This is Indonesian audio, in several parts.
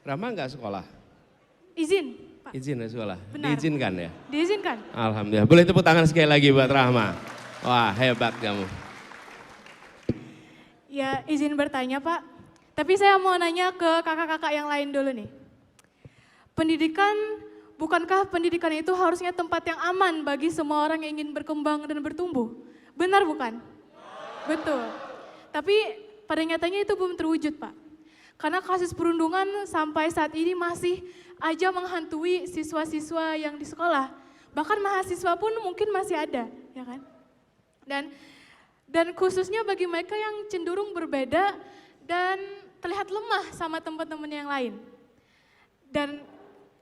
Rama nggak sekolah? Izin, Pak. Izin ya sekolah? Benar. Diizinkan ya? Diizinkan. Alhamdulillah. Boleh tepuk tangan sekali lagi buat Rahma. Wah hebat kamu. Ya izin bertanya Pak, tapi saya mau nanya ke kakak-kakak yang lain dulu nih. Pendidikan, bukankah pendidikan itu harusnya tempat yang aman bagi semua orang yang ingin berkembang dan bertumbuh? Benar bukan? Betul. Tapi pada nyatanya itu belum terwujud Pak. Karena kasus perundungan sampai saat ini masih aja menghantui siswa-siswa yang di sekolah. Bahkan mahasiswa pun mungkin masih ada, ya kan? Dan khususnya bagi mereka yang cenderung berbeda dan terlihat lemah sama teman-teman yang lain. Dan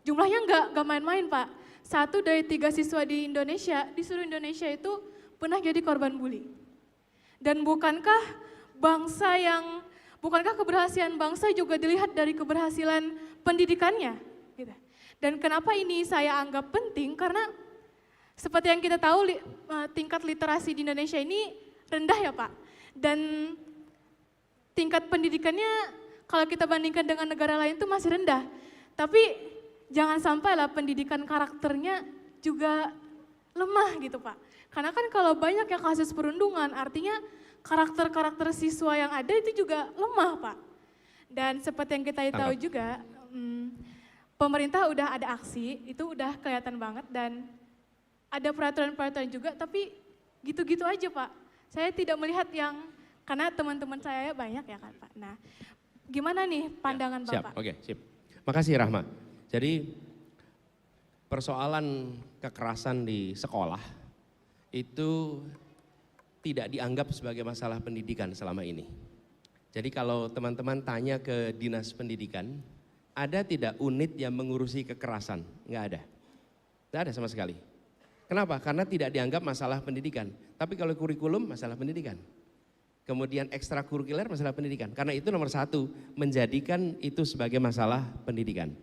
jumlahnya nggak main-main Pak. 1 dari 3 siswa di Indonesia, di seluruh Indonesia itu pernah jadi korban bully. Dan bukankah keberhasilan bangsa juga dilihat dari keberhasilan pendidikannya? Gitu. Dan kenapa ini saya anggap penting? Karena seperti yang kita tahu tingkat literasi di Indonesia ini rendah ya Pak. Dan tingkat pendidikannya kalau kita bandingkan dengan negara lain itu masih rendah. Tapi jangan sampailah pendidikan karakternya juga lemah gitu Pak. Karena kan kalau banyak yang kasus perundungan artinya karakter-karakter siswa yang ada itu juga lemah Pak. Dan seperti yang kita tahu juga pemerintah udah ada aksi, itu udah kelihatan banget dan ada peraturan-peraturan juga tapi gitu-gitu aja Pak. Saya tidak melihat yang, karena teman-teman saya banyak ya kan Pak. Nah gimana nih pandangan Siap, Bapak? oke, sip. Makasih Rahma. Jadi persoalan kekerasan di sekolah itu tidak dianggap sebagai masalah pendidikan selama ini. Jadi kalau teman-teman tanya ke dinas pendidikan, ada tidak unit yang mengurusi kekerasan? Nggak ada. Nggak ada sama sekali. Kenapa? Karena tidak dianggap masalah pendidikan. Tapi kalau kurikulum masalah pendidikan. Kemudian ekstrakurikuler masalah pendidikan. Karena itu nomor 1, menjadikan itu sebagai masalah pendidikan.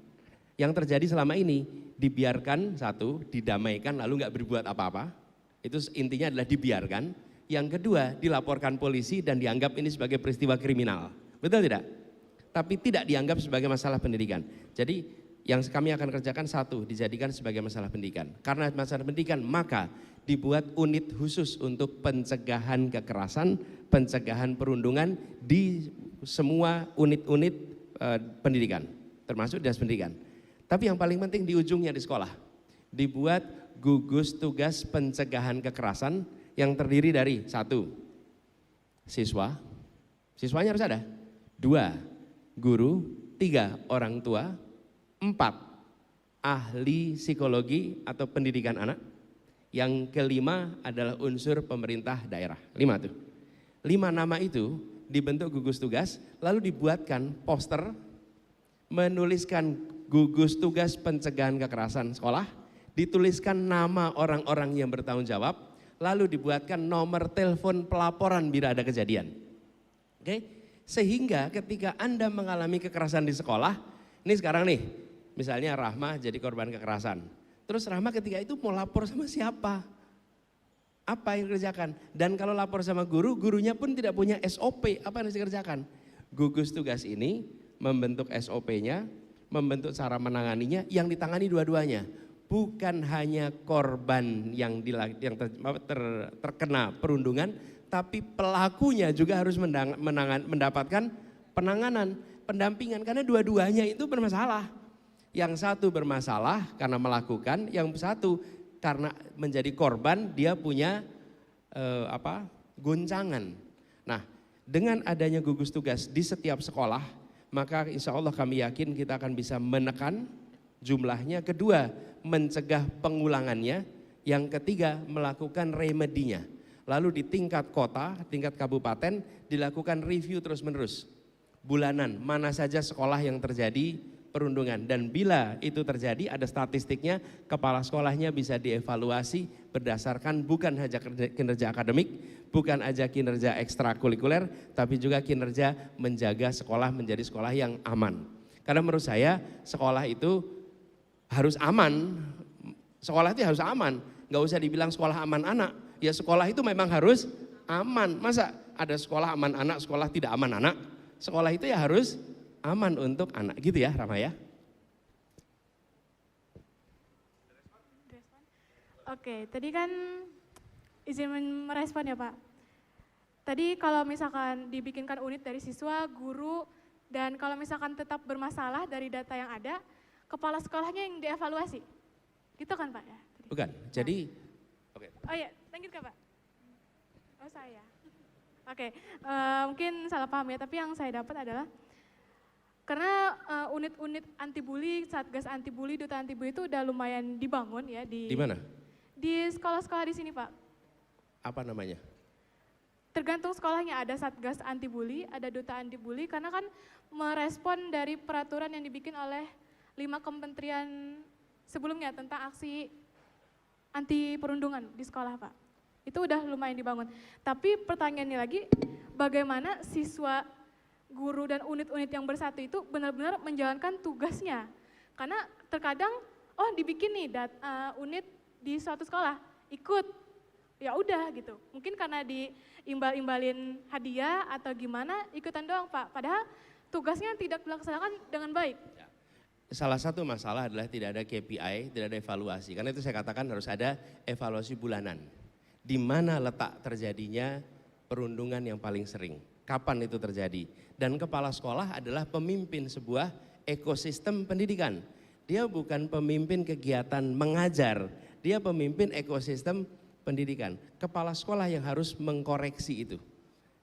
Yang terjadi selama ini dibiarkan, 1, didamaikan lalu nggak berbuat apa-apa. Itu intinya adalah dibiarkan. Yang kedua, dilaporkan polisi dan dianggap ini sebagai peristiwa kriminal. Betul tidak? Tapi tidak dianggap sebagai masalah pendidikan. Jadi yang kami akan kerjakan 1, dijadikan sebagai masalah pendidikan. Karena masalah pendidikan, maka dibuat unit khusus untuk pencegahan kekerasan, pencegahan perundungan di semua unit-unit pendidikan, termasuk dinas pendidikan. Tapi yang paling penting di ujungnya di sekolah, dibuat gugus tugas pencegahan kekerasan yang terdiri dari 1, siswa, siswanya harus ada, 2, guru, 3, orang tua, 4, ahli psikologi atau pendidikan anak. Yang kelima adalah unsur pemerintah daerah. 5 tuh. 5 nama itu dibentuk gugus tugas, lalu dibuatkan poster menuliskan gugus tugas pencegahan kekerasan sekolah, dituliskan nama orang-orang yang bertanggung jawab, lalu dibuatkan nomor telepon pelaporan bila ada kejadian. Oke? Sehingga ketika Anda mengalami kekerasan di sekolah, ini sekarang nih, misalnya Rahma jadi korban kekerasan. Terus Rahma ketika itu mau lapor sama siapa? Apa yang dikerjakan? Dan kalau lapor sama guru, gurunya pun tidak punya SOP, apa yang harus dikerjakan? Gugus tugas ini membentuk SOP-nya, membentuk cara menanganinya, yang ditangani dua-duanya. Bukan hanya korban yang terkena perundungan, tapi pelakunya juga harus mendapatkan penanganan, pendampingan, karena dua-duanya itu bermasalah. Yang satu bermasalah karena melakukan, yang satu karena menjadi korban dia punya goncangan. Nah, dengan adanya gugus tugas di setiap sekolah, maka insya Allah kami yakin kita akan bisa menekan jumlahnya. Kedua, mencegah pengulangannya. Yang ketiga, melakukan remedinya. Lalu di tingkat kota, tingkat kabupaten dilakukan review terus-menerus. Bulanan, mana saja sekolah yang terjadi perundungan, dan bila itu terjadi ada statistiknya, kepala sekolahnya bisa dievaluasi berdasarkan bukan hanya kinerja akademik, bukan aja kinerja ekstrakurikuler, tapi juga kinerja menjaga sekolah menjadi sekolah yang aman. Karena menurut saya sekolah itu harus aman, sekolah itu harus aman, nggak usah dibilang sekolah aman anak, ya sekolah itu memang harus aman. Masa ada sekolah aman anak, sekolah tidak aman anak? Sekolah itu ya harus aman untuk anak. Gitu ya Rama ya. Oke, tadi kan izin merespon ya Pak. Tadi kalau misalkan dibikinkan unit dari siswa, guru, dan kalau misalkan tetap bermasalah dari data yang ada, kepala sekolahnya yang dievaluasi. Gitu kan Pak ya? Tadi. Bukan, jadi oke. Oh iya, lanjutkan Pak. Oh saya. Oke, mungkin salah paham ya, tapi yang saya dapat adalah karena unit-unit anti bully, Satgas anti bully, Duta anti bully itu udah lumayan dibangun ya Di mana? di sekolah-sekolah di sini Pak. Apa namanya? Tergantung sekolahnya, ada Satgas anti bully, ada Duta anti bully, karena kan merespon dari peraturan yang dibikin oleh 5 kementerian sebelumnya tentang aksi anti perundungan di sekolah Pak. Itu udah lumayan dibangun. Tapi pertanyaannya lagi, bagaimana siswa, guru, dan unit-unit yang bersatu itu benar-benar menjalankan tugasnya. Karena terkadang, oh dibikin nih unit di suatu sekolah, ikut, ya udah gitu. Mungkin karena diimbal-imbalin hadiah atau gimana, ikutan doang Pak. Padahal tugasnya tidak dilaksanakan dengan baik. Salah satu masalah adalah tidak ada KPI, tidak ada evaluasi. Karena itu saya katakan harus ada evaluasi bulanan. Di mana letak terjadinya perundungan yang paling sering. Kapan itu terjadi? Dan kepala sekolah adalah pemimpin sebuah ekosistem pendidikan. Dia bukan pemimpin kegiatan mengajar, dia pemimpin ekosistem pendidikan. Kepala sekolah yang harus mengkoreksi itu.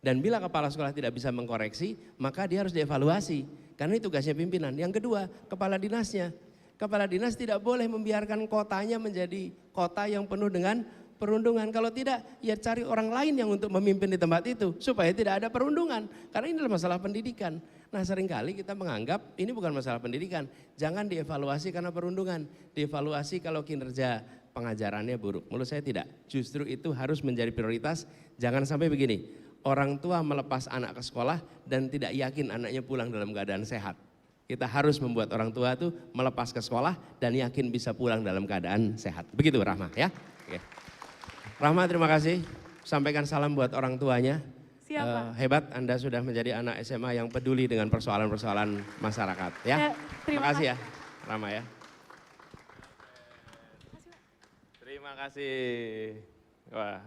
Dan bila kepala sekolah tidak bisa mengkoreksi, maka dia harus dievaluasi. Karena itu tugasnya pimpinan. Yang kedua, kepala dinasnya. Kepala dinas tidak boleh membiarkan kotanya menjadi kota yang penuh dengan perundungan. Kalau tidak, ya cari orang lain yang untuk memimpin di tempat itu. Supaya tidak ada perundungan. Karena ini adalah masalah pendidikan. Nah seringkali kita menganggap ini bukan masalah pendidikan. Jangan dievaluasi karena perundungan. Dievaluasi kalau kinerja pengajarannya buruk. Menurut saya tidak. Justru itu harus menjadi prioritas. Jangan sampai begini, orang tua melepas anak ke sekolah dan tidak yakin anaknya pulang dalam keadaan sehat. Kita harus membuat orang tua itu melepas ke sekolah dan yakin bisa pulang dalam keadaan sehat. Begitu Rahma ya. Oke. Rahma terima kasih. Sampaikan salam buat orang tuanya. Siap Pak. Hebat Anda sudah menjadi anak SMA yang peduli dengan persoalan-persoalan masyarakat ya. Terima kasih ya Rahma ya. Terima kasih. Wah,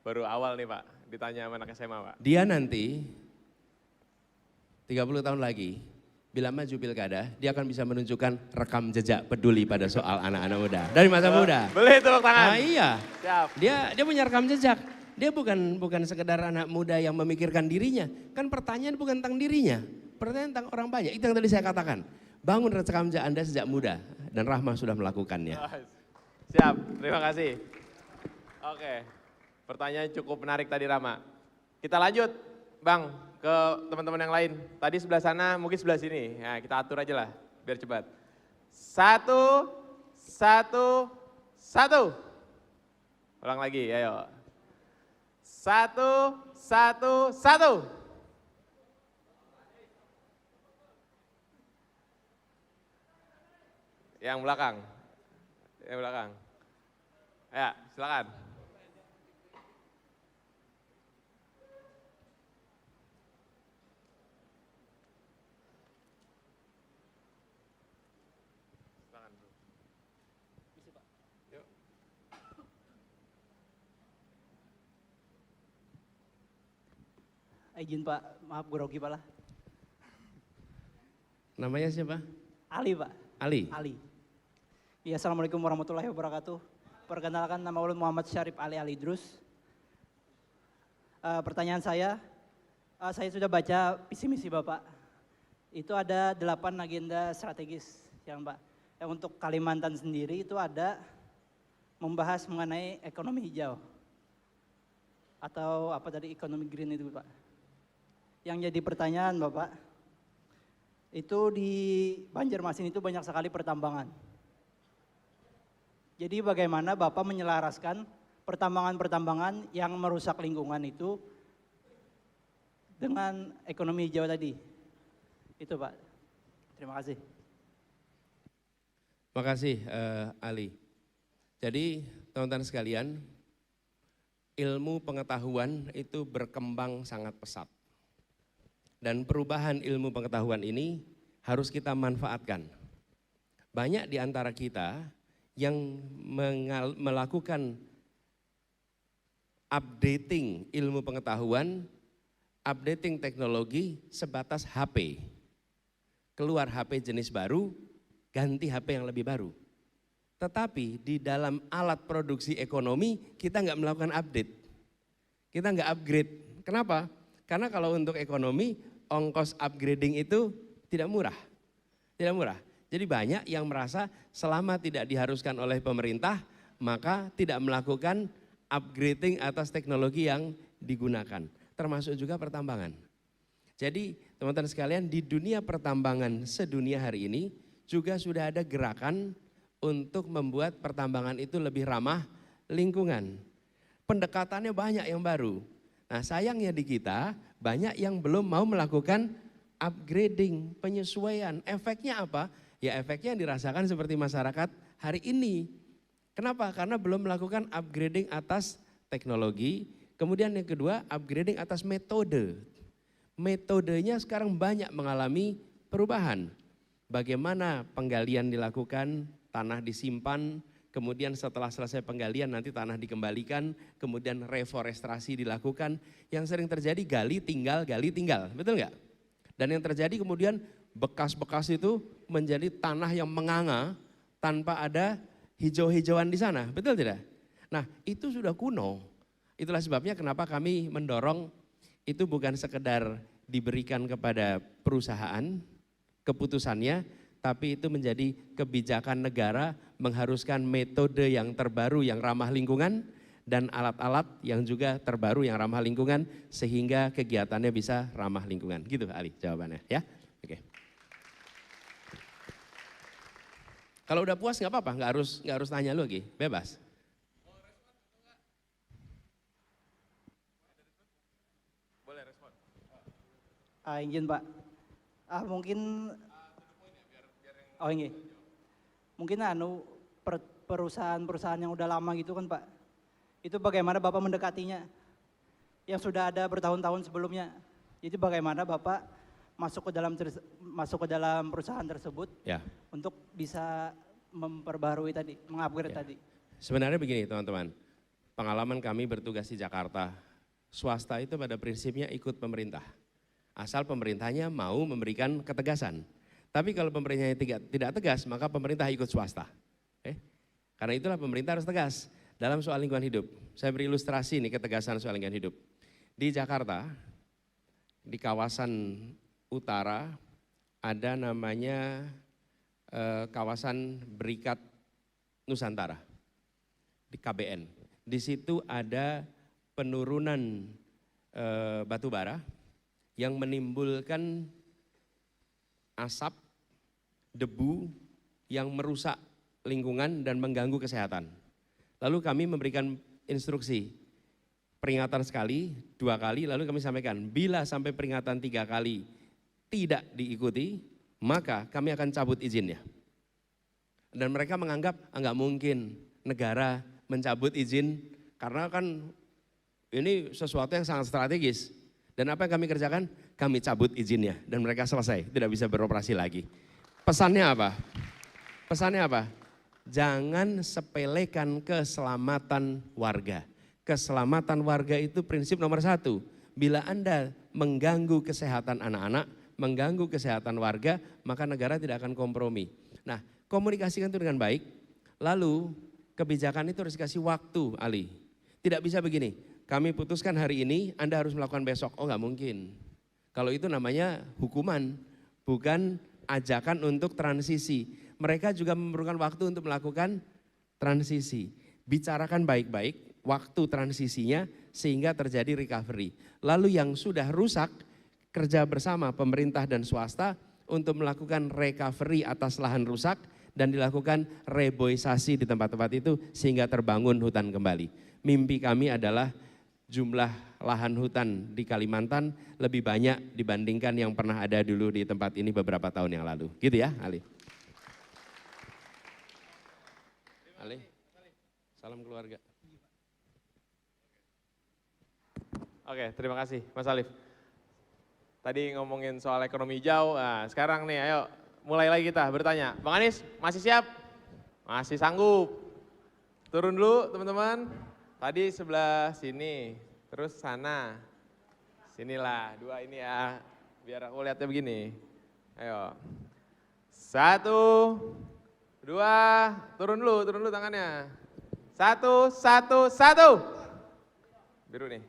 baru awal nih Pak, ditanya sama anak SMA Pak. Dia nanti 30 tahun lagi, bila maju pilkada, dia akan bisa menunjukkan rekam jejak peduli pada soal anak-anak muda. Dari masa muda. Boleh tepuk tangan. Ah, iya. Siap. Dia punya rekam jejak. Dia bukan sekedar anak muda yang memikirkan dirinya. Kan pertanyaan bukan tentang dirinya. Pertanyaan tentang orang banyak. Itu yang tadi saya katakan. Bangun rekam jejak Anda sejak muda. Dan Rahma sudah melakukannya. Siap, terima kasih. Oke, pertanyaan cukup menarik tadi Rama. Kita lanjut Bang ke teman-teman yang lain. Tadi sebelah sana, mungkin sebelah sini. Nah, kita atur aja lah biar cepat. 1, 1, 1. Ulang lagi, ayo. 1, 1, 1. Yang belakang. Yang belakang. Ya, silakan. Izin Pak, maaf grogi Pak lah. Namanya siapa? Ali Pak. Ali. Ali. Ya, Assalamualaikum warahmatullahi wabarakatuh. Perkenalkan nama ulun Muhammad Syarif Ali Alidrus. Pertanyaan saya sudah baca visi misi Bapak. Itu ada 8 agenda strategis yang Pak. Yang untuk Kalimantan sendiri itu ada membahas mengenai ekonomi hijau. Atau apa tadi ekonomi green itu Pak. Yang jadi pertanyaan Bapak, itu di Banjarmasin itu banyak sekali pertambangan. Jadi bagaimana Bapak menyelaraskan pertambangan-pertambangan yang merusak lingkungan itu dengan ekonomi hijau tadi? Itu Pak, terima kasih. Terima kasih Ali. Jadi teman-teman sekalian, ilmu pengetahuan itu berkembang sangat pesat. Dan perubahan ilmu pengetahuan ini harus kita manfaatkan. Banyak di antara kita yang melakukan updating ilmu pengetahuan, updating teknologi sebatas HP. Keluar HP jenis baru, ganti HP yang lebih baru. Tetapi di dalam alat produksi ekonomi kita nggak melakukan update. Kita nggak upgrade. Kenapa? Karena kalau untuk ekonomi ongkos upgrading itu tidak murah. Tidak murah. Jadi banyak yang merasa selama tidak diharuskan oleh pemerintah maka tidak melakukan upgrading atas teknologi yang digunakan. Termasuk juga pertambangan. Jadi teman-teman sekalian di dunia pertambangan sedunia hari ini juga sudah ada gerakan untuk membuat pertambangan itu lebih ramah lingkungan. Pendekatannya banyak yang baru. Nah sayangnya di kita banyak yang belum mau melakukan upgrading, penyesuaian. Efeknya apa? Ya efeknya dirasakan seperti masyarakat hari ini. Kenapa? Karena belum melakukan upgrading atas teknologi. Kemudian yang kedua upgrading atas metode. Metodenya sekarang banyak mengalami perubahan. Bagaimana penggalian dilakukan, tanah disimpan, kemudian setelah selesai penggalian nanti tanah dikembalikan, kemudian reforestasi dilakukan. Yang sering terjadi gali tinggal, betul nggak? Dan yang terjadi kemudian bekas-bekas itu menjadi tanah yang menganga tanpa ada hijau-hijauan di sana, betul tidak? Nah itu sudah kuno. Itulah sebabnya kenapa kami mendorong itu bukan sekedar diberikan kepada perusahaan keputusannya, tapi itu menjadi kebijakan negara mengharuskan metode yang terbaru yang ramah lingkungan dan alat-alat yang juga terbaru yang ramah lingkungan sehingga kegiatannya bisa ramah lingkungan. Gitu Ali jawabannya ya. Oke. Kalau udah puas nggak apa-apa, nggak harus tanya lagi, bebas. Izin Pak, mungkin, ini, mungkin perusahaan-perusahaan yang udah lama gitu kan Pak, itu bagaimana Bapak mendekatinya, yang sudah ada bertahun-tahun sebelumnya, jadi bagaimana Bapak masuk ke dalam perusahaan tersebut ya, untuk bisa memperbarui tadi, mengupgrade ya. tadi. Sebenarnya begini teman-teman, pengalaman kami bertugas di Jakarta, swasta itu pada prinsipnya ikut pemerintah. Asal pemerintahnya mau memberikan ketegasan. Tapi kalau pemerintahnya tidak tegas, maka pemerintah ikut swasta. Karena itulah pemerintah harus tegas dalam soal lingkungan hidup. Saya beri ilustrasi nih ketegasan soal lingkungan hidup. Di Jakarta, di kawasan utara ada namanya kawasan Berikat Nusantara, di KBN. Di situ ada penurunan batu bara yang menimbulkan asap, debu yang merusak lingkungan dan mengganggu kesehatan. Lalu kami memberikan instruksi, peringatan sekali, 2 kali, lalu kami sampaikan, bila sampai peringatan 3 kali tidak diikuti, maka kami akan cabut izinnya. Dan mereka menganggap, enggak mungkin negara mencabut izin, karena kan ini sesuatu yang sangat strategis. Dan apa yang kami kerjakan? Kami cabut izinnya dan mereka selesai, tidak bisa beroperasi lagi. Pesannya apa? Pesannya apa? Jangan sepelekan keselamatan warga. Keselamatan warga itu prinsip nomor 1. Bila Anda mengganggu kesehatan anak-anak, mengganggu kesehatan warga, maka negara tidak akan kompromi. Nah, komunikasikan itu dengan baik, lalu kebijakan itu harus dikasih waktu, Ali. Tidak bisa begini, kami putuskan hari ini, Anda harus melakukan besok. Oh nggak mungkin. Kalau itu namanya hukuman, bukan ajakan untuk transisi. Mereka juga memerlukan waktu untuk melakukan transisi. Bicarakan baik-baik waktu transisinya sehingga terjadi recovery. Lalu yang sudah rusak, kerja bersama pemerintah dan swasta untuk melakukan recovery atas lahan rusak dan dilakukan reboisasi di tempat-tempat itu sehingga terbangun hutan kembali. Mimpi kami adalah jumlah lahan hutan di Kalimantan lebih banyak dibandingkan yang pernah ada dulu di tempat ini beberapa tahun yang lalu. Gitu ya, Ali. Ali, salam keluarga. Oke, terima kasih Mas Alif. tadi ngomongin soal ekonomi hijau. Nah, sekarang nih ayo mulai lagi kita bertanya. Bang Anies masih siap? Masih sanggup? Turun dulu teman-teman. Tadi sebelah sini, terus sana. Sinilah, dua ini ya. Biar aku lihatnya begini. Ayo. 1, 2, turun dulu tangannya. 1, 1, 1. Biru nih.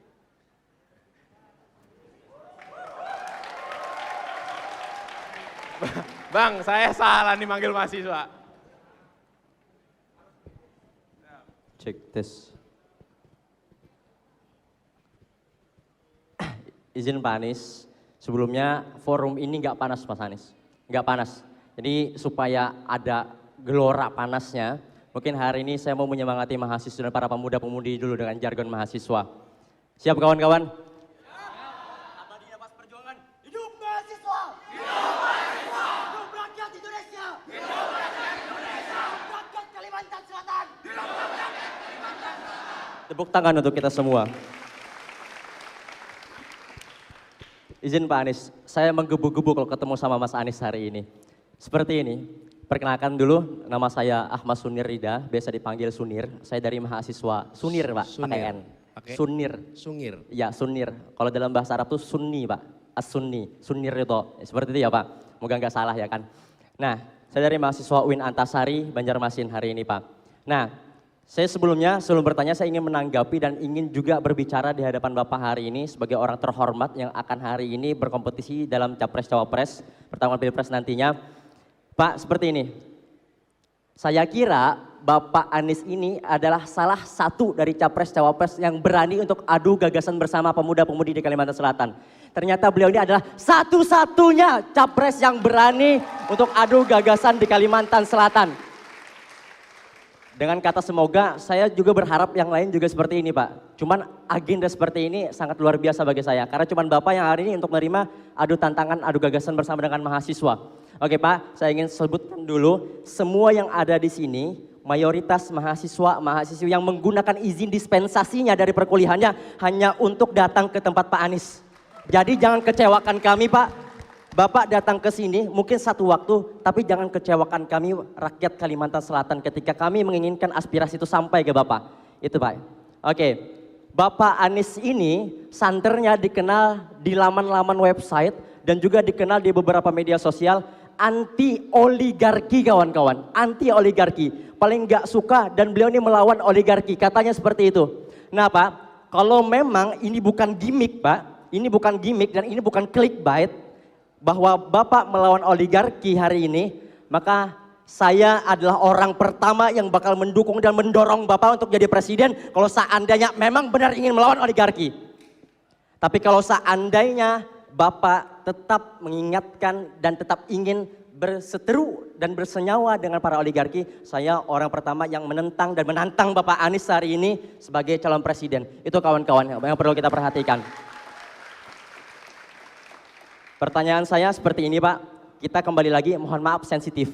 Bang, saya salah nih manggil mahasiswa. Cek tes. Izin Pak Anies, sebelumnya forum ini nggak panas Mas Anies, nggak panas. Jadi supaya ada gelora panasnya, mungkin hari ini saya mau menyemangati mahasiswa dan para pemuda-pemudi dulu dengan jargon mahasiswa. Siap kawan-kawan? Abadi nafas perjuangan, hidup mahasiswa! Hidup mahasiswa! Hidup rakyat Indonesia! Hidup rakyat Indonesia! Hidup rakyat Kalimantan Selatan! Hidup rakyat Kalimantan Selatan! Tepuk tangan untuk kita semua. Izin Pak Anies, saya menggebu-gebu kalau ketemu sama Mas Anies hari ini. Seperti ini, perkenalkan dulu, nama saya Ahmad Sunir Rida, biasa dipanggil Sunir. Saya dari mahasiswa Sunir Pak, pakai N. Sunir. Sungir. Ya, Sunir. Kalau dalam bahasa Arab itu Sunni Pak, As-Sunni, Sunir itu. Seperti itu ya Pak, moga nggak salah ya kan. Nah, saya dari mahasiswa UIN Antasari, Banjarmasin hari ini Pak. Nah, saya sebelum bertanya saya ingin menanggapi dan ingin juga berbicara di hadapan Bapak hari ini sebagai orang terhormat yang akan hari ini berkompetisi dalam Capres-Cawapres, pertarungan Pilpres nantinya. Pak, seperti ini. Saya kira Bapak Anies ini adalah salah satu dari Capres-Cawapres yang berani untuk adu gagasan bersama pemuda-pemudi di Kalimantan Selatan. Ternyata beliau ini adalah satu-satunya Capres yang berani untuk adu gagasan di Kalimantan Selatan. Dengan kata semoga, saya juga berharap yang lain juga seperti ini Pak. Cuman agenda seperti ini sangat luar biasa bagi saya. Karena cuman Bapak yang hari ini untuk menerima adu tantangan, adu gagasan bersama dengan mahasiswa. Oke Pak, saya ingin sebutkan dulu, semua yang ada di sini, mayoritas mahasiswa yang menggunakan izin dispensasinya dari perkuliahannya hanya untuk datang ke tempat Pak Anies. Jadi jangan kecewakan kami Pak. Bapak datang ke sini mungkin satu waktu, tapi jangan kecewakan kami rakyat Kalimantan Selatan ketika kami menginginkan aspirasi itu sampai ke Bapak. Itu Pak. Oke, Bapak Anies ini santernya dikenal di laman-laman website dan juga dikenal di beberapa media sosial anti oligarki kawan-kawan. Anti oligarki, paling nggak suka dan beliau ini melawan oligarki, katanya seperti itu. Nah Pak, kalau memang ini bukan gimmick Pak, ini bukan gimmick dan ini bukan clickbait, bahwa Bapak melawan oligarki hari ini, maka saya adalah orang pertama yang bakal mendukung dan mendorong Bapak untuk jadi presiden kalau seandainya memang benar ingin melawan oligarki. Tapi kalau seandainya Bapak tetap mengingatkan dan tetap ingin berseteru dan bersenyawa dengan para oligarki, saya orang pertama yang menentang dan menantang Bapak Anies hari ini sebagai calon presiden. Itu kawan-kawan yang perlu kita perhatikan. Pertanyaan saya seperti ini Pak, kita kembali lagi, mohon maaf sensitif,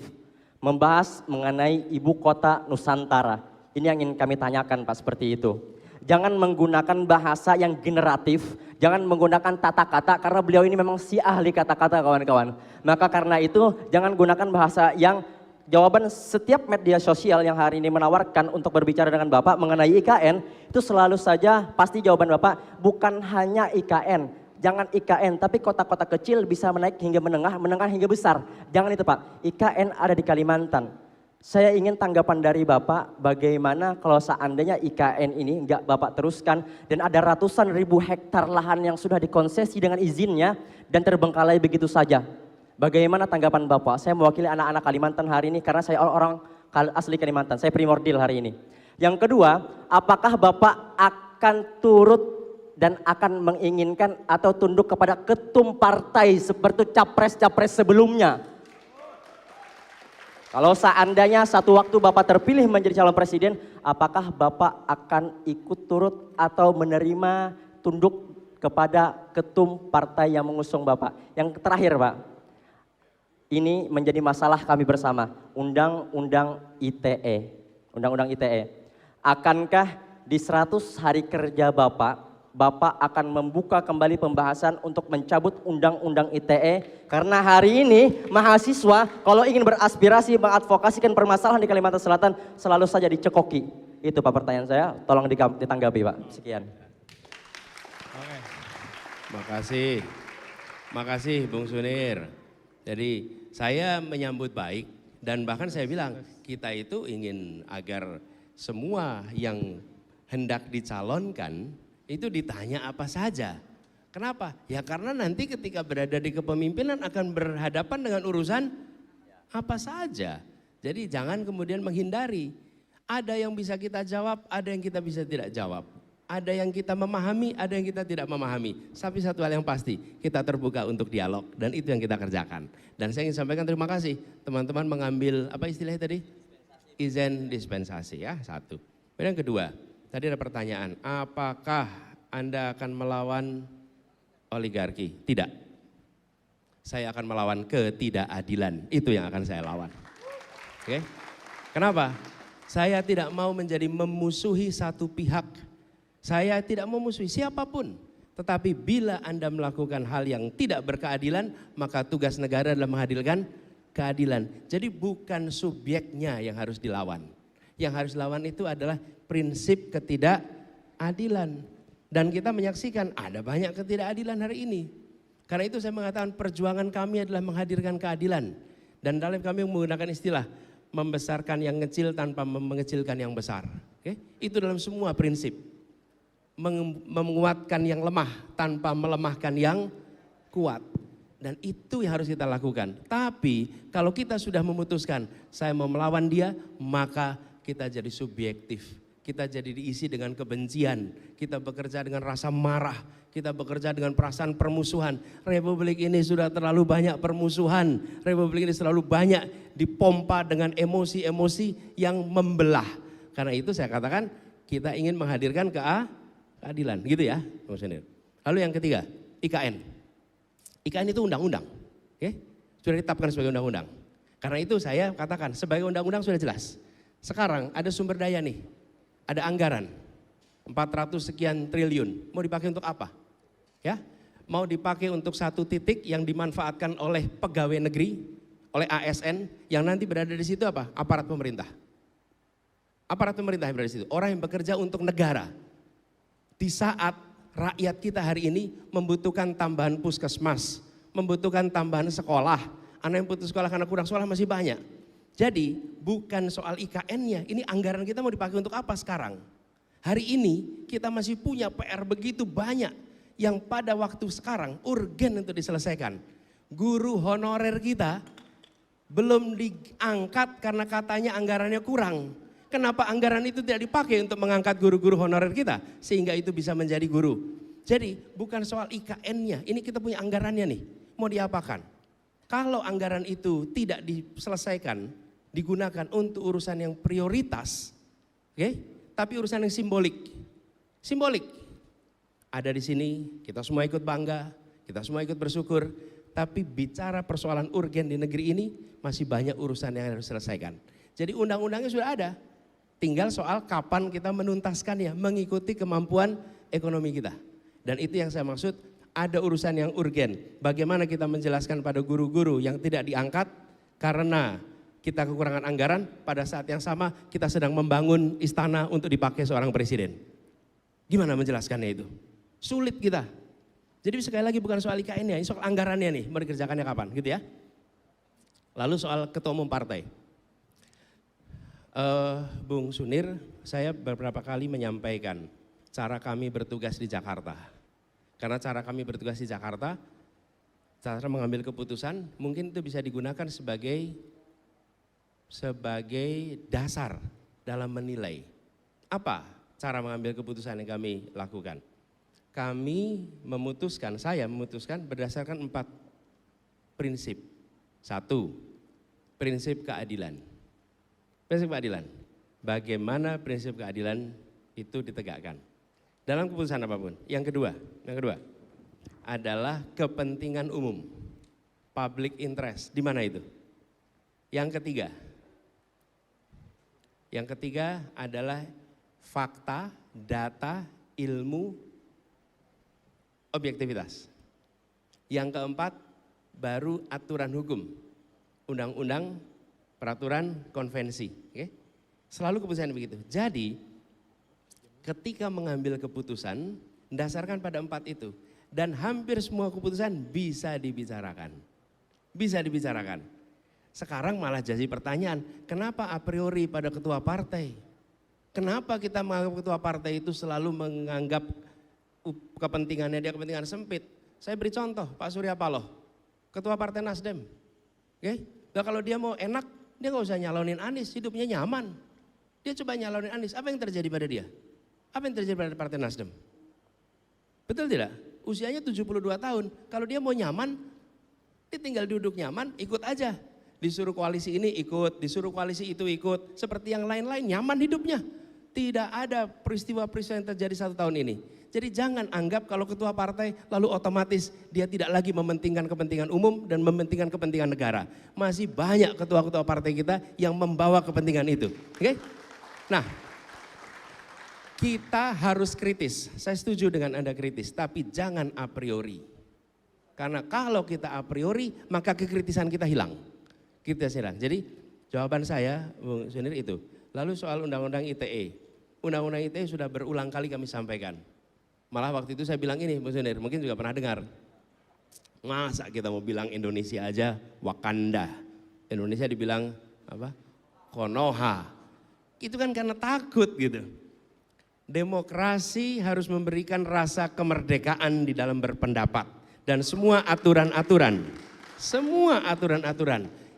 membahas mengenai ibu kota Nusantara. Ini yang ingin kami tanyakan Pak, seperti itu. Jangan menggunakan bahasa yang generatif, jangan menggunakan tata kata karena beliau ini memang si ahli kata-kata kawan-kawan. Maka karena itu jangan gunakan bahasa yang jawaban setiap media sosial yang hari ini menawarkan untuk berbicara dengan Bapak mengenai IKN, itu selalu saja pasti jawaban Bapak bukan hanya IKN. Jangan IKN, tapi kota-kota kecil bisa menaik hingga menengah, menengah hingga besar. Jangan itu Pak, IKN ada di Kalimantan. Saya ingin tanggapan dari Bapak, bagaimana kalau seandainya IKN ini nggak Bapak teruskan, dan ada ratusan ribu hektar lahan yang sudah dikonsesi dengan izinnya, dan terbengkalai begitu saja. Bagaimana tanggapan Bapak? Saya mewakili anak-anak Kalimantan hari ini, karena saya orang asli Kalimantan, saya primordial hari ini. Yang kedua, apakah Bapak akan turut dan akan menginginkan atau tunduk kepada ketum partai seperti capres-capres sebelumnya? Kalau seandainya satu waktu Bapak terpilih menjadi calon presiden, apakah Bapak akan ikut turut atau menerima tunduk kepada ketum partai yang mengusung Bapak? Yang terakhir Pak, ini menjadi masalah kami bersama, Undang-Undang ITE. Undang-Undang ITE. Akankah di 100 hari kerja Bapak Bapak akan membuka kembali pembahasan untuk mencabut Undang-Undang ITE karena hari ini mahasiswa kalau ingin beraspirasi mengadvokasikan permasalahan di Kalimantan Selatan selalu saja dicekoki. Itu Pak pertanyaan saya, tolong ditanggapi Pak. Sekian. Makasih. Makasih Bung Sunir. Jadi saya menyambut baik dan bahkan saya bilang kita itu ingin agar semua yang hendak dicalonkan itu ditanya apa saja. Kenapa? Ya karena nanti ketika berada di kepemimpinan akan berhadapan dengan urusan apa saja. Jadi jangan kemudian menghindari. Ada yang bisa kita jawab, ada yang kita bisa tidak jawab. Ada yang kita memahami, ada yang kita tidak memahami. Tapi satu hal yang pasti, kita terbuka untuk dialog dan itu yang kita kerjakan. Dan saya ingin sampaikan terima kasih teman-teman mengambil apa istilahnya tadi? Izin dispensasi ya, satu. Dan yang kedua, tadi ada pertanyaan, apakah Anda akan melawan oligarki? Tidak. Saya akan melawan ketidakadilan, itu yang akan saya lawan. Oke? Kenapa? Saya tidak mau menjadi memusuhi satu pihak. Saya tidak memusuhi siapapun. Tetapi bila Anda melakukan hal yang tidak berkeadilan, maka tugas negara adalah menghadirkan keadilan. Jadi bukan subjeknya yang harus dilawan. Yang harus dilawan itu adalah prinsip ketidakadilan. Dan kita menyaksikan ada banyak ketidakadilan hari ini. Karena itu saya mengatakan perjuangan kami adalah menghadirkan keadilan. Dan dalam kami menggunakan istilah membesarkan yang kecil tanpa mengecilkan yang besar. Oke? Itu dalam semua prinsip. Menguatkan yang lemah tanpa melemahkan yang kuat. Dan itu yang harus kita lakukan. Tapi kalau kita sudah memutuskan saya mau melawan dia, maka kita jadi subjektif. Kita jadi diisi dengan kebencian. Kita bekerja dengan rasa marah. Kita bekerja dengan perasaan permusuhan. Republik ini sudah terlalu banyak permusuhan. Republik ini selalu banyak dipompa dengan emosi-emosi yang membelah. Karena itu saya katakan kita ingin menghadirkan keadilan, gitu ya. Lalu yang ketiga, IKN. IKN itu undang-undang, oke? Sudah ditetapkan sebagai undang-undang. Karena itu saya katakan sebagai undang-undang sudah jelas. Sekarang ada sumber daya nih, ada anggaran 400 sekian triliun. Mau dipakai untuk apa? Ya, mau dipakai untuk satu titik yang dimanfaatkan oleh pegawai negeri, oleh ASN yang nanti berada di situ apa? Aparat pemerintah. Aparat pemerintah yang berada di situ, orang yang bekerja untuk negara. Di saat rakyat kita hari ini membutuhkan tambahan puskesmas, membutuhkan tambahan sekolah, anak yang putus sekolah karena kurang sekolah masih banyak. Jadi bukan soal IKN-nya, ini anggaran kita mau dipakai untuk apa sekarang? Hari ini kita masih punya PR begitu banyak yang pada waktu sekarang urgen untuk diselesaikan. Guru honorer kita belum diangkat karena katanya anggarannya kurang. Kenapa anggaran itu tidak dipakai untuk mengangkat guru-guru honorer kita sehingga itu bisa menjadi guru? Jadi bukan soal IKN-nya, ini kita punya anggarannya nih, mau diapakan? Kalau anggaran itu tidak diselesaikan, digunakan untuk urusan yang prioritas, oke? Tapi urusan yang simbolik. Simbolik. Ada di sini, kita semua ikut bangga, kita semua ikut bersyukur, tapi bicara persoalan urgen di negeri ini masih banyak urusan yang harus diselesaikan. Jadi undang-undangnya sudah ada. Tinggal soal kapan kita menuntaskannya, mengikuti kemampuan ekonomi kita. Dan itu yang saya maksud, ada urusan yang urgen. Bagaimana kita menjelaskan pada guru-guru yang tidak diangkat karena kita kekurangan anggaran, pada saat yang sama kita sedang membangun istana untuk dipakai seorang presiden. Gimana menjelaskannya itu? Sulit kita. Jadi sekali lagi bukan soal IKN-nya, ini soal anggarannya nih, mau dikerjakannya kapan gitu ya. Lalu soal ketua umum partai. Bung Sunir, saya beberapa kali menyampaikan cara kami bertugas di Jakarta. Karena cara kami bertugas di Jakarta, cara mengambil keputusan mungkin itu bisa digunakan sebagai dasar dalam menilai. Apa cara mengambil keputusan yang kami lakukan? Kami memutuskan, saya memutuskan berdasarkan 4 prinsip. 1, prinsip keadilan. Prinsip keadilan, bagaimana prinsip keadilan itu ditegakkan dalam keputusan apapun. Yang kedua adalah kepentingan umum, public interest. Di mana itu? Yang ketiga adalah fakta, data, ilmu objektivitas. Yang keempat, baru aturan hukum, undang-undang, peraturan, konvensi. Oke? Selalu keputusan begitu. Jadi, ketika mengambil keputusan, dasarkan pada 4 itu. Dan hampir semua keputusan bisa dibicarakan. Bisa dibicarakan. Sekarang malah jadi pertanyaan, kenapa a priori pada ketua partai? Kenapa kita menganggap ketua partai itu selalu menganggap kepentingannya dia kepentingan sempit? Saya beri contoh, Pak Surya Paloh, ketua partai Nasdem. Oke? Nah, kalau dia mau enak, dia nggak usah nyalonin Anies, hidupnya nyaman. Dia coba nyalonin Anies, apa yang terjadi pada dia? Apa yang terjadi pada partai Nasdem? Betul tidak? Usianya 72 tahun, kalau dia mau nyaman, dia tinggal duduk nyaman, ikut aja. Disuruh koalisi ini ikut, disuruh koalisi itu ikut, seperti yang lain-lain, nyaman hidupnya. Tidak ada peristiwa-peristiwa yang terjadi 1 tahun ini. Jadi jangan anggap kalau ketua partai lalu otomatis dia tidak lagi mementingkan kepentingan umum dan mementingkan kepentingan negara. Masih banyak ketua-ketua partai kita yang membawa kepentingan itu. Oke? Nah, kita harus kritis. Saya setuju dengan Anda kritis, tapi jangan a priori. Karena kalau kita a priori, maka kekritisan kita hilang. Kita hilang. Jadi jawaban saya, Bung Sunir itu. Lalu soal Undang-Undang ITE. Undang-Undang ITE sudah berulang kali kami sampaikan. Malah waktu itu saya bilang ini, Bung Sunir, mungkin juga pernah dengar. Masa kita mau bilang Indonesia aja Wakanda. Indonesia dibilang apa? Konoha. Itu kan karena takut gitu. Demokrasi harus memberikan rasa kemerdekaan di dalam berpendapat. Dan semua aturan-aturan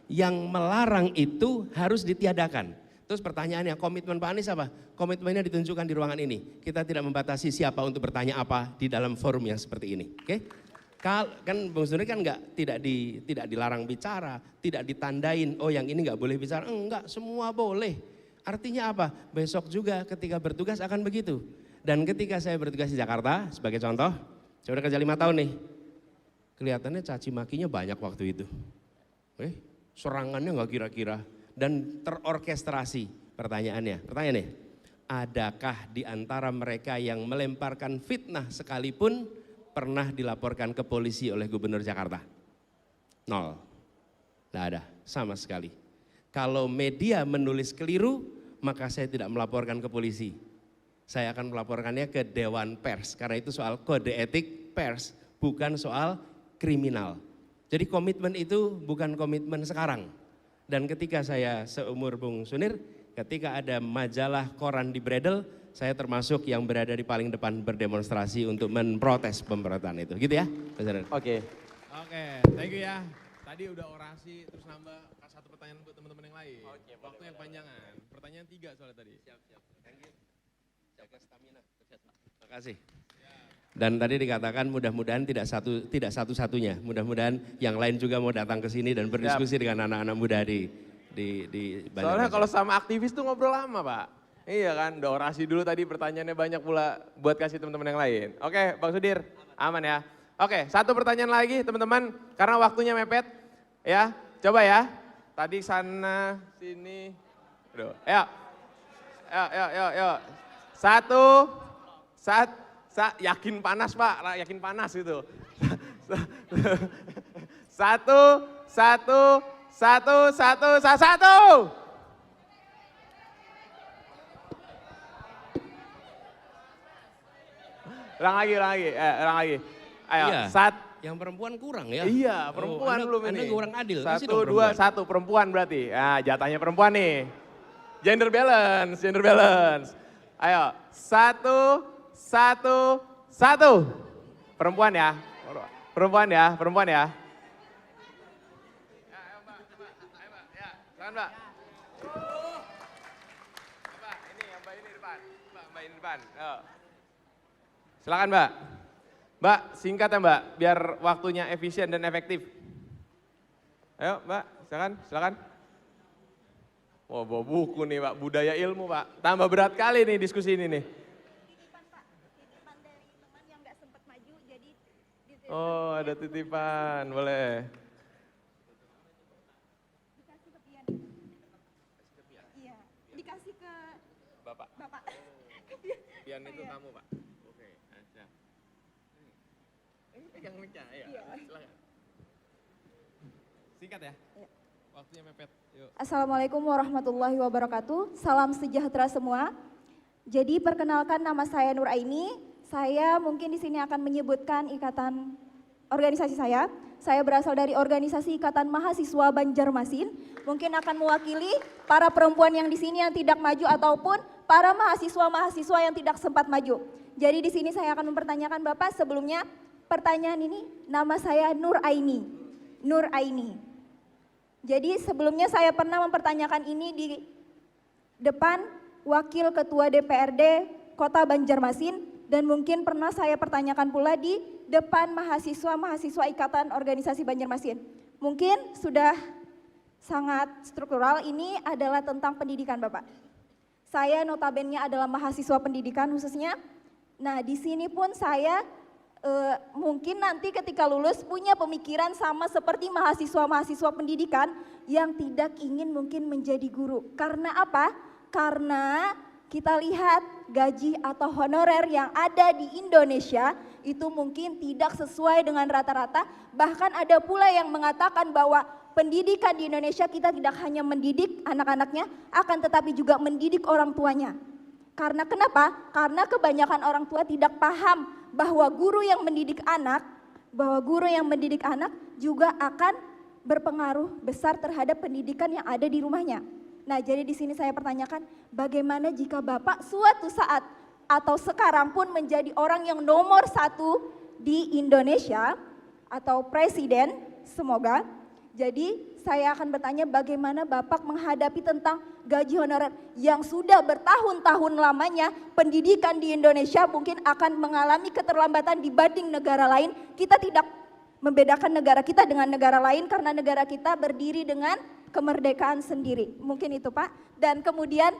yang melarang itu harus ditiadakan. Terus pertanyaannya, komitmen Pak Anies apa? Komitmennya ditunjukkan di ruangan ini. Kita tidak membatasi siapa untuk bertanya apa di dalam forum yang seperti ini. Oke? Kan Bung Sunir kan tidak dilarang bicara, tidak ditandain, oh yang ini nggak boleh bicara. Enggak, semua boleh. Artinya apa? Besok juga ketika bertugas akan begitu. Dan ketika saya bertugas di Jakarta, sebagai contoh, saya udah kerja 5 tahun nih. Kelihatannya caci makinya banyak waktu itu. Serangannya nggak kira-kira. Dan terorkestrasi pertanyaannya. Adakah di antara mereka yang melemparkan fitnah sekalipun pernah dilaporkan ke polisi oleh Gubernur Jakarta? 0. Tidak ada, sama sekali. Kalau media menulis keliru, maka saya tidak melaporkan ke polisi. Saya akan melaporkannya ke Dewan Pers, karena itu soal kode etik pers, bukan soal kriminal. Jadi komitmen itu bukan komitmen sekarang. Dan ketika saya seumur Bung Sunir, ketika ada majalah koran di Bredel, saya termasuk yang berada di paling depan berdemonstrasi untuk memprotes pemberontakan itu. Gitu ya? Oke, thank you ya. Tadi udah orasi, terus nambah satu pertanyaan buat teman-teman yang lain. Waktu yang panjangan. Pertanyaan 3 soalnya tadi. Siap. Thank you. Jaga stamina. Terima kasih. Dan tadi dikatakan mudah-mudahan tidak satu-satunya. Mudah-mudahan yang lain juga mau datang ke sini dan berdiskusi dengan anak-anak muda di Soalnya kalau sama aktivis tuh ngobrol lama, Pak. Iya kan, udah orasi dulu tadi, pertanyaannya banyak pula buat kasih teman-teman yang lain. Oke, Bang Sudir, aman ya. Oke, satu pertanyaan lagi teman-teman, karena waktunya mepet. Ya, coba ya. Tadi sana, sini. Aduh, ayo. Yakin panas Pak, yakin panas gitu. Satu. Ulang lagi. Ayo, Iya, yang perempuan kurang ya? Iya, perempuan belum ini. Anda kurang adil. Kasih 1, dong 2, 1, perempuan berarti. Nah, jatahnya perempuan nih. Gender balance. Ayo, 1. Perempuan ya. Perempuan ya. Ayo, Mbak. Ya, silakan, Mbak. Mbak, Mbak ini depan. Mbak ini depan. Ayo. Silakan, Mbak. Mbak, singkat ya, Mbak, biar waktunya efisien dan efektif. Ayo, Mbak, silakan. Wah, bawa buku nih, Pak, budaya ilmu, Pak. Tambah berat kali nih diskusi ini nih. Oh, ada titipan, boleh. Iya, dikasih ke Bapak. Pian itu tamu, Pak. Oke, siap. Pegang mic-nya, ya. Silakan. Singkat ya. Waktunya mepet. Yuk. Assalamualaikum warahmatullahi wabarakatuh. Salam sejahtera semua. Jadi perkenalkan, nama saya Nur Aini. Saya mungkin di sini akan menyebutkan ikatan organisasi saya. Saya berasal dari organisasi Ikatan Mahasiswa Banjarmasin. Mungkin akan mewakili para perempuan yang di sini yang tidak maju ataupun para mahasiswa-mahasiswa yang tidak sempat maju. Jadi di sini saya akan mempertanyakan Bapak. Sebelumnya pertanyaan ini, nama saya Nur Aini. Nur Aini. Jadi sebelumnya saya pernah mempertanyakan ini di depan Wakil Ketua DPRD Kota Banjarmasin dan mungkin pernah saya pertanyakan pula di depan mahasiswa-mahasiswa Ikatan Organisasi Banjarmasin. Mungkin sudah sangat struktural, ini adalah tentang pendidikan Bapak. Saya notabene adalah mahasiswa pendidikan khususnya. Nah di sini pun saya mungkin nanti ketika lulus punya pemikiran sama seperti mahasiswa-mahasiswa pendidikan yang tidak ingin mungkin menjadi guru. Karena apa? Karena kita lihat gaji atau honorer yang ada di Indonesia itu mungkin tidak sesuai dengan rata-rata. Bahkan ada pula yang mengatakan bahwa pendidikan di Indonesia kita tidak hanya mendidik anak-anaknya, akan tetapi juga mendidik orang tuanya. Karena kenapa? Karena kebanyakan orang tua tidak paham bahwa guru yang mendidik anak, juga akan berpengaruh besar terhadap pendidikan yang ada di rumahnya. Nah, jadi di sini saya pertanyakan, bagaimana jika Bapak suatu saat atau sekarang pun menjadi orang yang nomor 1 di Indonesia atau presiden, semoga. Jadi saya akan bertanya bagaimana Bapak menghadapi tentang gaji honorer yang sudah bertahun-tahun lamanya pendidikan di Indonesia mungkin akan mengalami keterlambatan dibanding negara lain. Kita tidak membedakan negara kita dengan negara lain karena negara kita berdiri dengan kemerdekaan sendiri. Mungkin itu Pak. Dan kemudian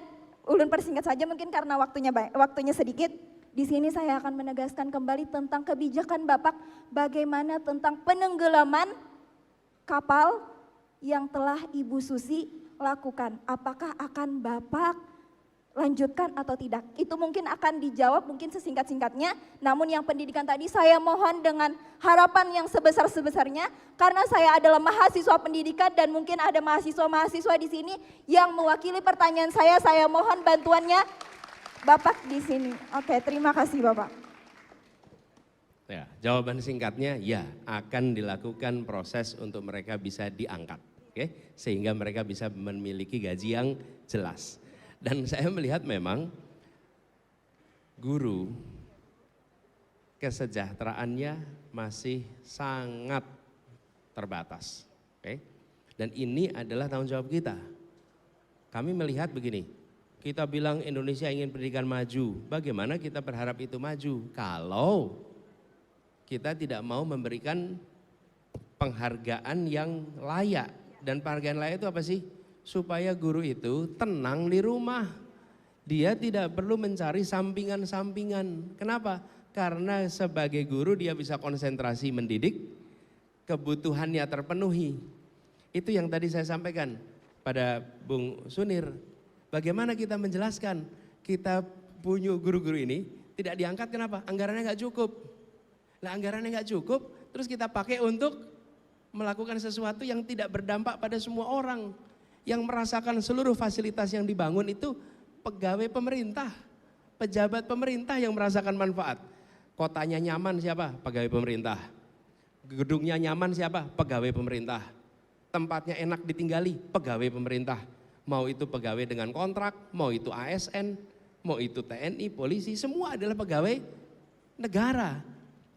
ulun persingkat saja mungkin karena waktunya sedikit. Di sini saya akan menegaskan kembali tentang kebijakan Bapak bagaimana tentang penenggelaman kapal yang telah Ibu Susi lakukan. Apakah akan Bapak lanjutkan atau tidak? Itu mungkin akan dijawab mungkin sesingkat-singkatnya. Namun yang pendidikan tadi saya mohon dengan harapan yang sebesar-sebesarnya karena saya adalah mahasiswa pendidikan dan mungkin ada mahasiswa-mahasiswa di sini yang mewakili pertanyaan saya mohon bantuannya Bapak di sini. Oke, terima kasih Bapak. Ya, jawaban singkatnya ya akan dilakukan proses untuk mereka bisa diangkat, oke? Sehingga mereka bisa memiliki gaji yang jelas. Dan saya melihat memang guru kesejahteraannya masih sangat terbatas. Oke? Dan ini adalah tanggung jawab kita. Kami melihat begini, kita bilang Indonesia ingin pendidikan maju, bagaimana kita berharap itu maju? Kalau kita tidak mau memberikan penghargaan yang layak. Dan penghargaan layak itu apa sih? Supaya guru itu tenang di rumah. Dia tidak perlu mencari sampingan-sampingan. Kenapa? Karena sebagai guru dia bisa konsentrasi mendidik, kebutuhannya terpenuhi. Itu yang tadi saya sampaikan pada Bung Sunir. Bagaimana kita menjelaskan kita punya guru-guru ini tidak diangkat kenapa? Anggarannya nggak cukup. Nah anggarannya nggak cukup, terus kita pakai untuk melakukan sesuatu yang tidak berdampak pada semua orang. Yang merasakan seluruh fasilitas yang dibangun itu pegawai pemerintah, pejabat pemerintah yang merasakan manfaat. Kotanya nyaman siapa? Pegawai pemerintah. Gedungnya nyaman siapa? Pegawai pemerintah. Tempatnya enak ditinggali, pegawai pemerintah. Mau itu pegawai dengan kontrak, mau itu ASN, mau itu TNI, polisi, semua adalah pegawai negara,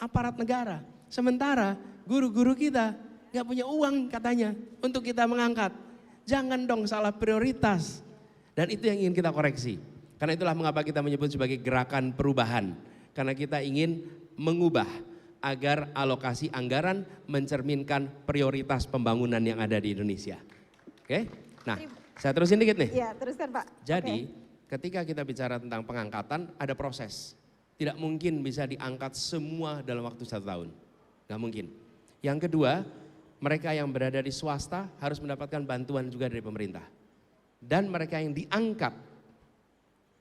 aparat negara. Sementara guru-guru kita nggak punya uang katanya untuk kita mengangkat. Jangan dong salah prioritas. Dan itu yang ingin kita koreksi. Karena itulah mengapa kita menyebut sebagai gerakan perubahan. Karena kita ingin mengubah agar alokasi anggaran mencerminkan prioritas pembangunan yang ada di Indonesia. Oke? Nah, saya terusin dikit nih. Iya, teruskan Pak. Jadi, ketika kita bicara tentang pengangkatan, ada proses. Tidak mungkin bisa diangkat semua dalam waktu 1 tahun. Nggak mungkin. Yang kedua, mereka yang berada di swasta harus mendapatkan bantuan juga dari pemerintah. Dan mereka yang diangkat,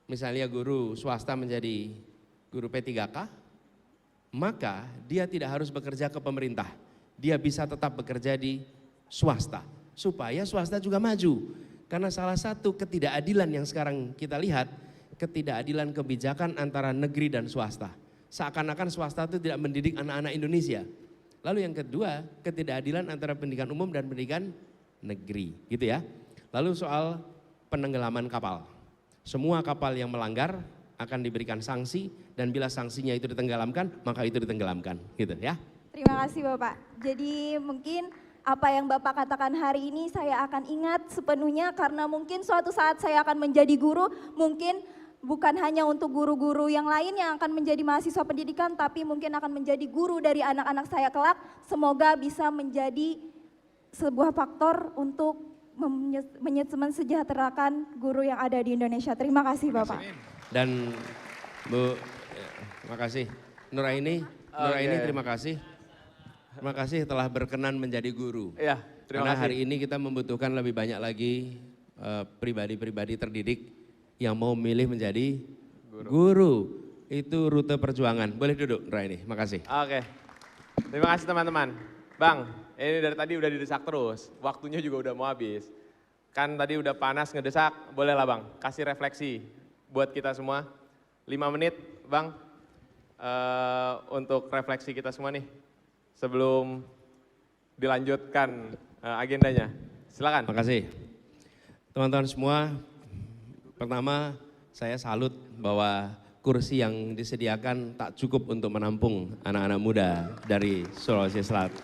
misalnya guru swasta menjadi guru P3K, maka dia tidak harus bekerja ke pemerintah. Dia bisa tetap bekerja di swasta, supaya swasta juga maju. Karena salah satu ketidakadilan yang sekarang kita lihat, ketidakadilan kebijakan antara negeri dan swasta. Seakan-akan swasta itu tidak mendidik anak-anak Indonesia. Lalu yang kedua, ketidakadilan antara pendidikan umum dan pendidikan negeri, gitu ya. Lalu soal penenggelaman kapal. Semua kapal yang melanggar akan diberikan sanksi, dan bila sanksinya itu ditenggelamkan, maka itu ditenggelamkan, gitu ya. Terima kasih Bapak. Jadi mungkin apa yang Bapak katakan hari ini saya akan ingat sepenuhnya, karena mungkin suatu saat saya akan menjadi guru, mungkin bukan hanya untuk guru-guru yang lain yang akan menjadi mahasiswa pendidikan, tapi mungkin akan menjadi guru dari anak-anak saya kelak. Semoga bisa menjadi sebuah faktor untuk mensejahterakan guru yang ada di Indonesia. Terima kasih Bapak. Dan Bu, makasih. Nuraini, terima kasih. Terima kasih telah berkenan menjadi guru. Iya, terima Karena kasih. hari ini kita membutuhkan lebih banyak lagi pribadi-pribadi terdidik yang mau milih menjadi guru. Itu rute perjuangan. Boleh duduk, Nuraini. Makasih. Oke, terima kasih teman-teman. Bang, ini dari tadi udah didesak terus, waktunya juga udah mau habis. Kan tadi udah panas ngedesak, boleh lah Bang, kasih refleksi buat kita semua. 5 menit Bang, untuk refleksi kita semua nih, sebelum dilanjutkan agendanya. Silakan. Makasih. Teman-teman semua, pertama saya salut bahwa kursi yang disediakan tak cukup untuk menampung anak-anak muda dari Sulawesi Selatan,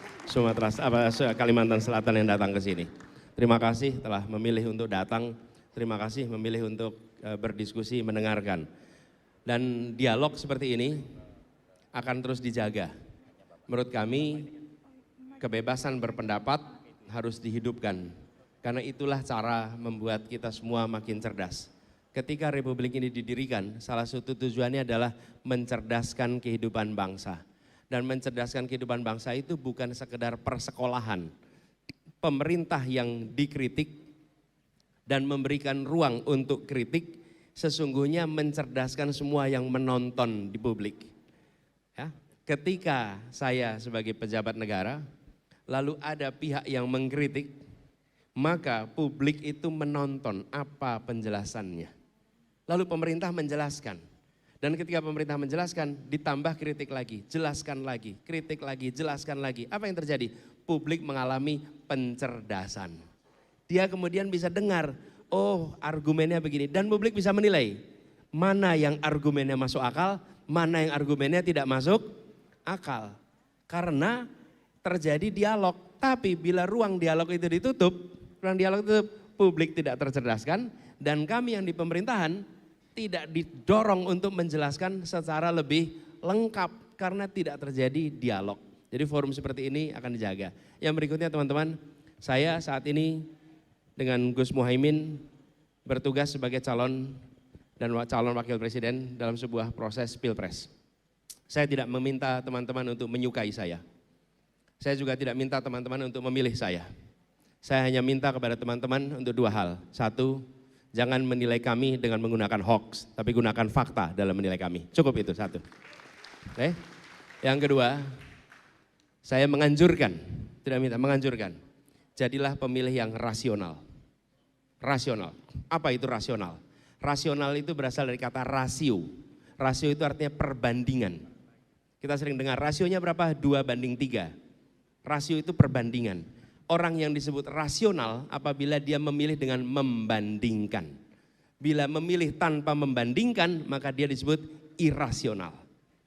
Kalimantan Selatan yang datang ke sini. Terima kasih telah memilih untuk datang, terima kasih memilih untuk berdiskusi, mendengarkan. Dan dialog seperti ini akan terus dijaga. Menurut kami, kebebasan berpendapat harus dihidupkan, karena itulah cara membuat kita semua makin cerdas. Ketika Republik ini didirikan, salah satu tujuannya adalah mencerdaskan kehidupan bangsa. Dan mencerdaskan kehidupan bangsa itu bukan sekedar persekolahan. Pemerintah yang dikritik dan memberikan ruang untuk kritik, sesungguhnya mencerdaskan semua yang menonton di publik. Ya, ketika saya sebagai pejabat negara, lalu ada pihak yang mengkritik, maka publik itu menonton apa penjelasannya. Lalu pemerintah menjelaskan. Dan ketika pemerintah menjelaskan, ditambah kritik lagi, jelaskan lagi, kritik lagi, jelaskan lagi. Apa yang terjadi? Publik mengalami pencerdasan. Dia kemudian bisa dengar, oh argumennya begini. Dan publik bisa menilai, mana yang argumennya masuk akal, mana yang argumennya tidak masuk akal. Karena terjadi dialog. Tapi bila ruang dialog itu ditutup, publik tidak tercerdaskan, dan kami yang di pemerintahan tidak didorong untuk menjelaskan secara lebih lengkap karena tidak terjadi dialog. Jadi forum seperti ini akan dijaga. Yang berikutnya teman-teman, saya saat ini dengan Gus Muhaimin bertugas sebagai calon wakil presiden dalam sebuah proses pilpres. Saya tidak meminta teman-teman untuk menyukai saya. Saya juga tidak minta teman-teman untuk memilih saya. Saya hanya minta kepada teman-teman untuk 2 hal. 1, jangan menilai kami dengan menggunakan hoax, tapi gunakan fakta dalam menilai kami. Cukup itu 1. Oke. Yang kedua, saya menganjurkan, tidak minta, menganjurkan. Jadilah pemilih yang rasional. Rasional. Apa itu rasional? Rasional itu berasal dari kata rasio. Rasio itu artinya perbandingan. Kita sering dengar rasionya berapa? 2:3. Rasio itu perbandingan. Orang yang disebut rasional apabila dia memilih dengan membandingkan. Bila memilih tanpa membandingkan, maka dia disebut irasional.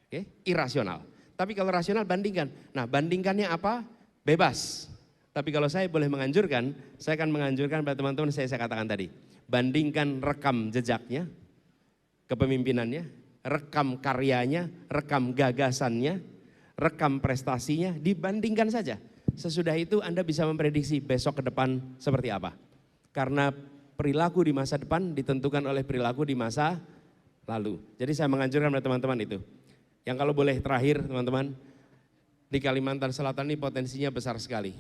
Oke, irasional. Tapi kalau rasional bandingkan. Nah, bandingkannya apa? Bebas. Tapi kalau saya boleh menganjurkan, saya akan menganjurkan pada teman-teman saya katakan tadi. Bandingkan rekam jejaknya, kepemimpinannya, rekam karyanya, rekam gagasannya, rekam prestasinya, dibandingkan saja. Sesudah itu Anda bisa memprediksi besok ke depan seperti apa. Karena perilaku di masa depan ditentukan oleh perilaku di masa lalu. Jadi saya menganjurkan pada teman-teman itu. Yang kalau boleh terakhir teman-teman, di Kalimantan Selatan ini potensinya besar sekali.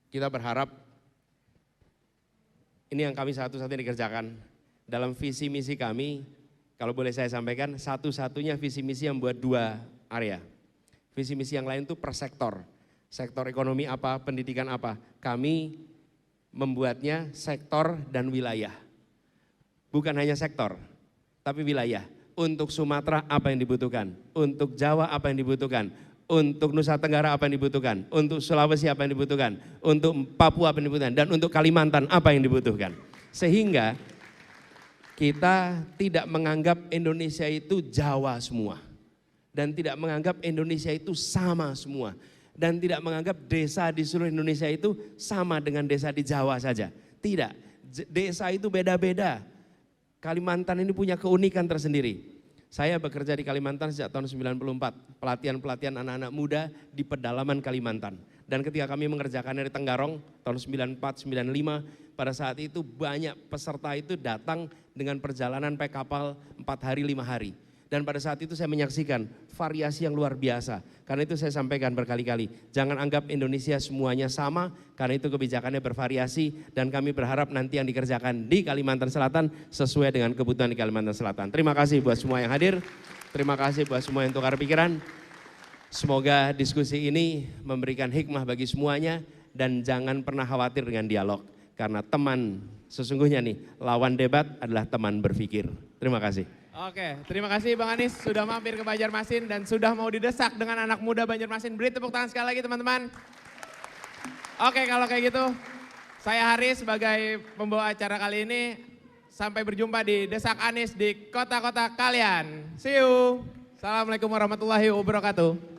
Kita berharap ini yang kami satu-satunya dikerjakan. Dalam visi misi kami, kalau boleh saya sampaikan, satu-satunya visi misi yang buat 2 area. Visi misi yang lain itu per sektor. Sektor ekonomi apa, pendidikan apa. Kami membuatnya sektor dan wilayah. Bukan hanya sektor, tapi wilayah. Untuk Sumatera apa yang dibutuhkan, untuk Jawa apa yang dibutuhkan, untuk Nusa Tenggara apa yang dibutuhkan, untuk Sulawesi apa yang dibutuhkan, untuk Papua apa yang dibutuhkan, dan untuk Kalimantan apa yang dibutuhkan. Sehingga kita tidak menganggap Indonesia itu Jawa semua. Dan tidak menganggap Indonesia itu sama semua. Dan tidak menganggap desa di seluruh Indonesia itu sama dengan desa di Jawa saja. Tidak, desa itu beda-beda. Kalimantan ini punya keunikan tersendiri. Saya bekerja di Kalimantan sejak tahun 94, pelatihan-pelatihan anak-anak muda di pedalaman Kalimantan. Dan ketika kami mengerjakannya di Tenggarong tahun 94, 95, pada saat itu banyak peserta itu datang dengan perjalanan pakai kapal 4 hari, 5 hari. Dan pada saat itu saya menyaksikan variasi yang luar biasa. Karena itu saya sampaikan berkali-kali, jangan anggap Indonesia semuanya sama, karena itu kebijakannya bervariasi dan kami berharap nanti yang dikerjakan di Kalimantan Selatan sesuai dengan kebutuhan di Kalimantan Selatan. Terima kasih buat semua yang hadir, terima kasih buat semua yang tukar pikiran. Semoga diskusi ini memberikan hikmah bagi semuanya dan jangan pernah khawatir dengan dialog. Karena teman sesungguhnya nih, lawan debat adalah teman berpikir. Terima kasih. Oke, terima kasih Bang Anies sudah mampir ke Banjarmasin dan sudah mau didesak dengan anak muda Banjarmasin. Beri tepuk tangan sekali lagi teman-teman. Oke, kalau kayak gitu, saya Haris sebagai pembawa acara kali ini. Sampai berjumpa di Desak Anies di kota-kota kalian. See you. Assalamualaikum warahmatullahi wabarakatuh.